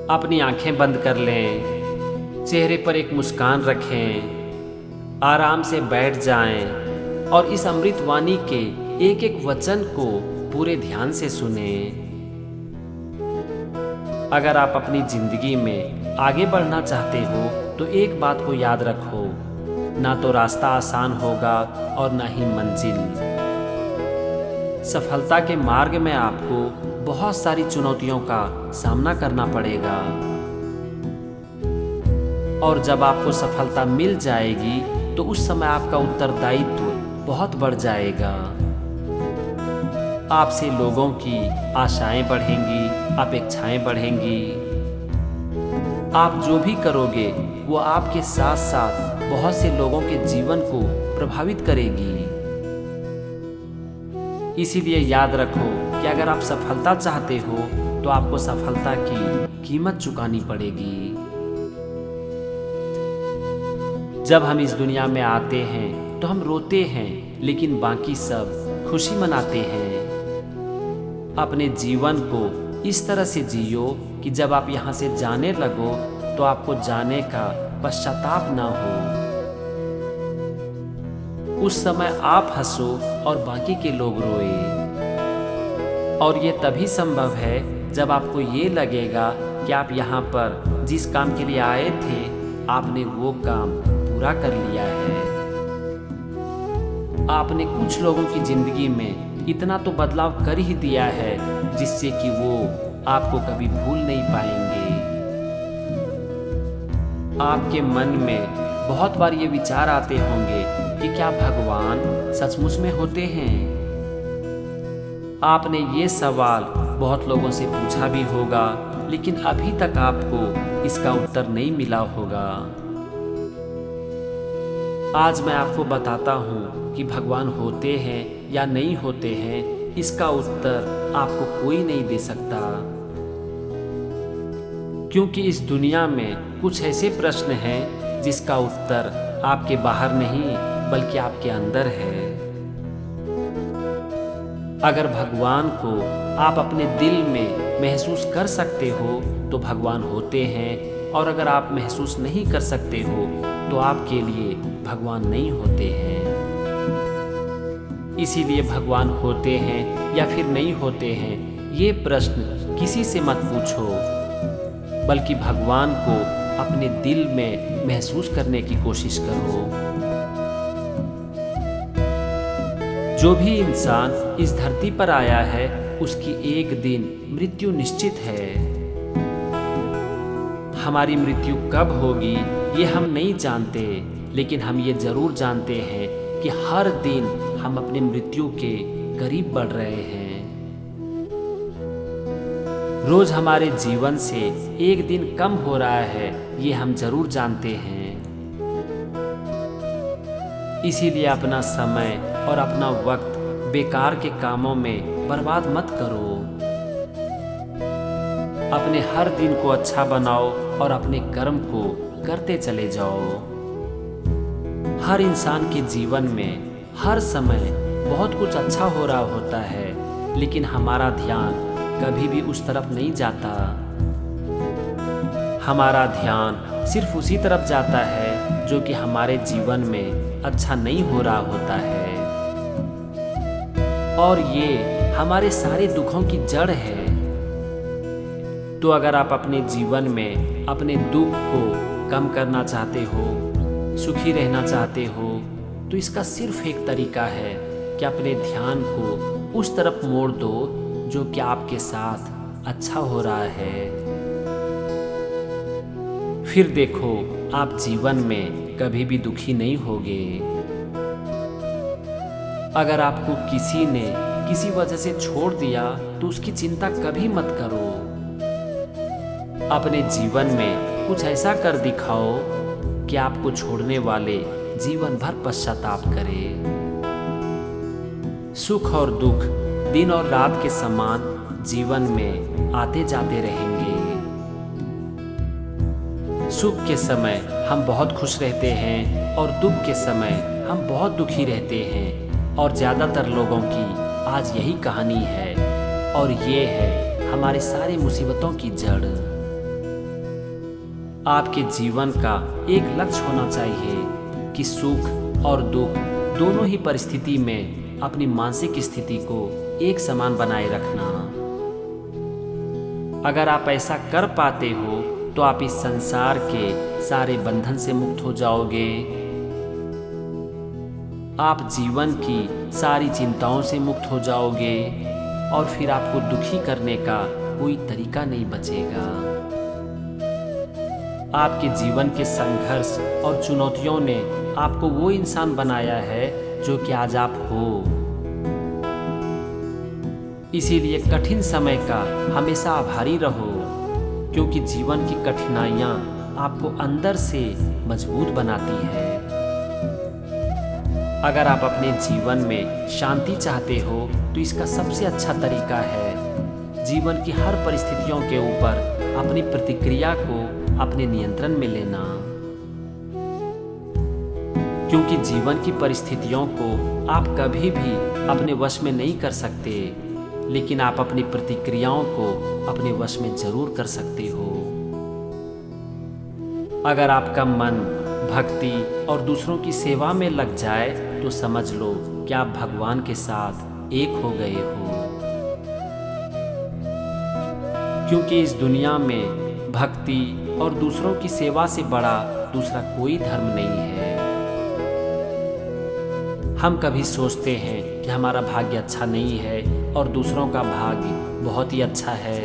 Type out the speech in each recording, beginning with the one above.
अपनी आंखें बंद कर लें, चेहरे पर एक मुस्कान रखें, आराम से बैठ जाएं और इस अमृत वाणी के एक एक वचन को पूरे ध्यान से सुने। अगर आप अपनी जिंदगी में आगे बढ़ना चाहते हो तो एक बात को याद रखो, ना तो रास्ता आसान होगा और ना ही मंजिल। सफलता के मार्ग में आपको बहुत सारी चुनौतियों का सामना करना पड़ेगा और जब आपको सफलता मिल जाएगी तो उस समय आपका उत्तरदायित्व बहुत बढ़ जाएगा। आपसे लोगों की आशाएं बढ़ेंगी, अपेक्षाएं बढ़ेंगी। आप जो भी करोगे वो आपके साथ साथ बहुत से लोगों के जीवन को प्रभावित करेगी। इसीलिए याद रखो कि अगर आप सफलता चाहते हो तो आपको सफलता की कीमत चुकानी पड़ेगी। जब हम इस दुनिया में आते हैं तो हम रोते हैं, लेकिन बाकी सब खुशी मनाते हैं। अपने जीवन को इस तरह से जियो कि जब आप यहाँ से जाने लगो तो आपको जाने का पश्चाताप ना हो। उस समय आप हंसो और बाकी के लोग रोए। और ये तभी संभव है जब आपको ये लगेगा कि आप यहाँ पर जिस काम के लिए आए थे आपने वो काम पूरा कर लिया है। आपने कुछ लोगों की जिंदगी में इतना तो बदलाव कर ही दिया है जिससे कि वो आपको कभी भूल नहीं पाएंगे। आपके मन में बहुत बार ये विचार आते होंगे कि क्या भगवान सचमुच में होते हैं? आपने ये सवाल बहुत लोगों से पूछा भी होगा, लेकिन अभी तक आपको इसका उत्तर नहीं मिला होगा। आज मैं आपको बताता हूँ कि भगवान होते हैं या नहीं होते हैं, इसका उत्तर आपको कोई नहीं दे सकता। क्योंकि इस दुनिया में कुछ ऐसे प्रश्न हैं जिसका उत्तर आपके बाहर नहीं बल्कि आपके अंदर है। अगर भगवान को आप अपने दिल में महसूस कर सकते हो तो भगवान होते हैं, और अगर आप महसूस नहीं कर सकते हो तो आपके लिए भगवान नहीं होते हैं। इसीलिए भगवान होते हैं या फिर नहीं होते हैं, ये प्रश्न किसी से मत पूछो, बल्कि भगवान को अपने दिल में महसूस करने की कोशिश करो। जो भी इंसान इस धरती पर आया है उसकी एक दिन मृत्यु निश्चित है। हमारी मृत्यु कब होगी ये हम नहीं जानते, लेकिन हम ये जरूर जानते हैं कि हर दिन हम अपनी मृत्यु के करीब बढ़ रहे हैं। रोज हमारे जीवन से एक दिन कम हो रहा है, ये हम जरूर जानते हैं। इसीलिए अपना समय और अपना वक्त बेकार के कामों में बर्बाद मत करो। अपने हर दिन को अच्छा बनाओ और अपने कर्म को करते चले जाओ। हर इंसान के जीवन में हर समय बहुत कुछ अच्छा हो रहा होता है, लेकिन हमारा ध्यान कभी भी उस तरफ नहीं जाता। हमारा ध्यान सिर्फ उसी तरफ जाता है जो कि हमारे जीवन में अच्छा नहीं हो रहा होता है, और ये हमारे सारे दुखों की जड़ है। तो अगर आप अपने जीवन में अपने दुख को कम करना चाहते हो, सुखी रहना चाहते हो, तो इसका सिर्फ एक तरीका है कि अपने ध्यान को उस तरफ मोड़ दो जो कि आपके साथ अच्छा हो रहा है। फिर देखो आप जीवन में कभी भी दुखी नहीं होगे। अगर आपको किसी ने किसी वजह से छोड़ दिया तो उसकी चिंता कभी मत करो। अपने जीवन में कुछ ऐसा कर दिखाओ कि आपको छोड़ने वाले जीवन भर पश्चाताप करें। सुख और दुख दिन और रात के समान जीवन में आते जाते रहेंगे। सुख के समय हम बहुत खुश रहते हैं और दुख के समय हम बहुत दुखी रहते हैं, और ज़्यादातर लोगों की आज यही कहानी है, और ये है हमारे सारी मुसीबतों की जड़। आपके जीवन का एक लक्ष्य होना चाहिए कि सुख और दुख दोनों ही परिस्थिति में अपनी मानसिक स्थिति को एक समान बनाए रखना। अगर आप ऐसा कर पाते हो तो आप इस संसार के सारे बंधन से मुक्त हो जाओगे। आप जीवन की सारी चिंताओं से मुक्त हो जाओगे और फिर आपको दुखी करने का कोई तरीका नहीं बचेगा। आपके जीवन के संघर्ष और चुनौतियों ने आपको वो इंसान बनाया है जो कि आज आप हो। इसीलिए कठिन समय का हमेशा आभारी रहो, क्योंकि जीवन की कठिनाइयाँ आपको अंदर से मजबूत बनाती है। अगर आप अपने जीवन में शांति चाहते हो तो इसका सबसे अच्छा तरीका है जीवन की हर परिस्थितियों के ऊपर अपनी प्रतिक्रिया को अपने नियंत्रण में लेना। क्योंकि जीवन की परिस्थितियों को आप कभी भी अपने वश में नहीं कर सकते, लेकिन आप अपनी प्रतिक्रियाओं को अपने वश में जरूर कर सकते हो। अगर आपका मन भक्ति और दूसरों की सेवा में लग जाए तो समझ लो कि आप भगवान के साथ एक हो गए हो। क्योंकि इस दुनिया में भक्ति और दूसरों की सेवा से बड़ा दूसरा कोई धर्म नहीं है। हम कभी सोचते हैं कि हमारा भाग्य अच्छा नहीं है और दूसरों का भाग्य बहुत ही अच्छा है।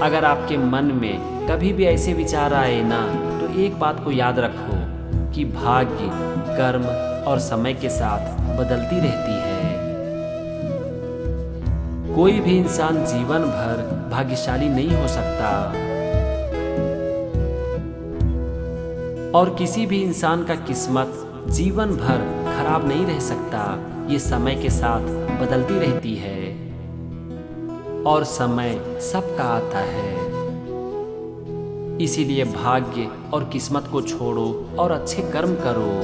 अगर आपके मन में कभी भी ऐसे विचार आए ना, तो एक बात को याद रखो कि भाग्य, कर्म और समय के साथ बदलती रहती है। कोई भी इंसान जीवन भर भाग्यशाली नहीं हो सकता और किसी भी इंसान का किस्मत जीवन भर खराब नहीं रह सकता। ये समय के साथ बदलती रहती है और समय सबका आता है। इसीलिए भाग्य और किस्मत को छोड़ो और अच्छे कर्म करो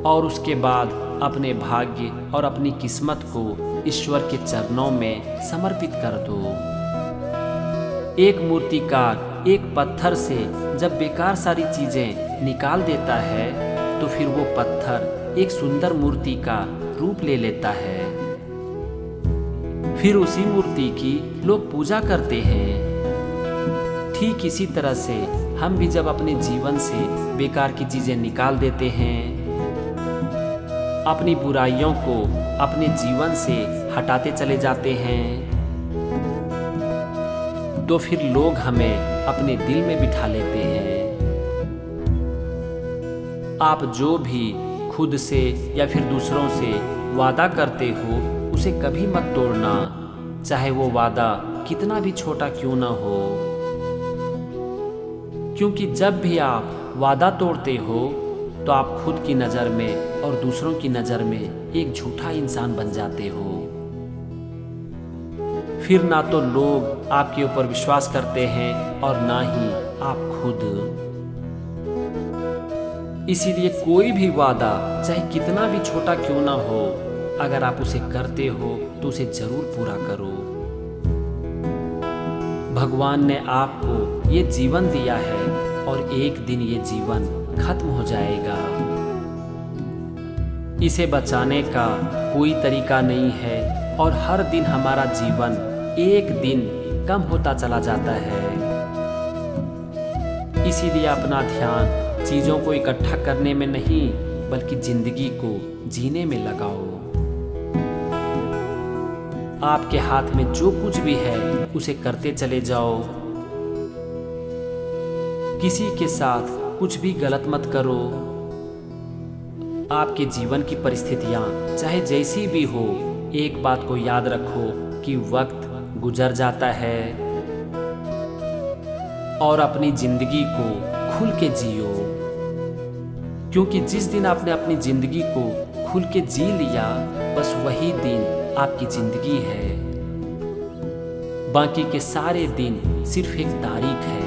और उसके बाद अपने भाग्य और अपनी किस्मत को ईश्वर के चरणों में समर्पित कर दो। एक मूर्तिकार एक पत्थर से जब बेकार सारी चीजें निकाल देता है तो फिर वो पत्थर एक सुंदर मूर्ति का रूप ले लेता है। फिर उसी मूर्ति की लोग पूजा करते हैं। ठीक इसी तरह से हम भी जब अपने जीवन से बेकार की चीजें निकाल देते हैं, अपनी बुराइयों को अपने जीवन से हटाते चले जाते हैं, तो फिर लोग हमें अपने दिल में बिठा लेते हैं। आप जो भी खुद से या फिर दूसरों से वादा करते हो उसे कभी मत तोड़ना, चाहे वो वादा कितना भी छोटा क्यों ना हो। क्योंकि जब भी आप वादा तोड़ते हो तो आप खुद की नज़र में और दूसरों की नज़र में एक झूठा इंसान बन जाते हो। फिर ना तो लोग आपके ऊपर विश्वास करते हैं और ना ही आप खुद। इसीलिए कोई भी वादा चाहे कितना भी छोटा क्यों ना हो, अगर आप उसे करते हो तो उसे जरूर पूरा करो। भगवान ने आपको ये जीवन दिया है और एक दिन ये जीवन खत्म हो जाएगा। इसे बचाने का कोई तरीका नहीं है और हर दिन हमारा जीवन एक दिन कम होता चला जाता है। इसीलिए अपना ध्यान चीज़ों को इकट्ठा करने में नहीं बल्कि जिंदगी को जीने में लगाओ। आपके हाथ में जो कुछ भी है उसे करते चले जाओ। किसी के साथ कुछ भी गलत मत करो। आपके जीवन की परिस्थितियां चाहे जैसी भी हो, एक बात को याद रखो कि वक्त गुजर जाता है और अपनी जिंदगी को खुल के जियो। क्योंकि जिस दिन आपने अपनी जिंदगी को खुल के जी लिया, बस वही दिन आपकी जिंदगी है। बाकी के सारे दिन सिर्फ एक तारीख है।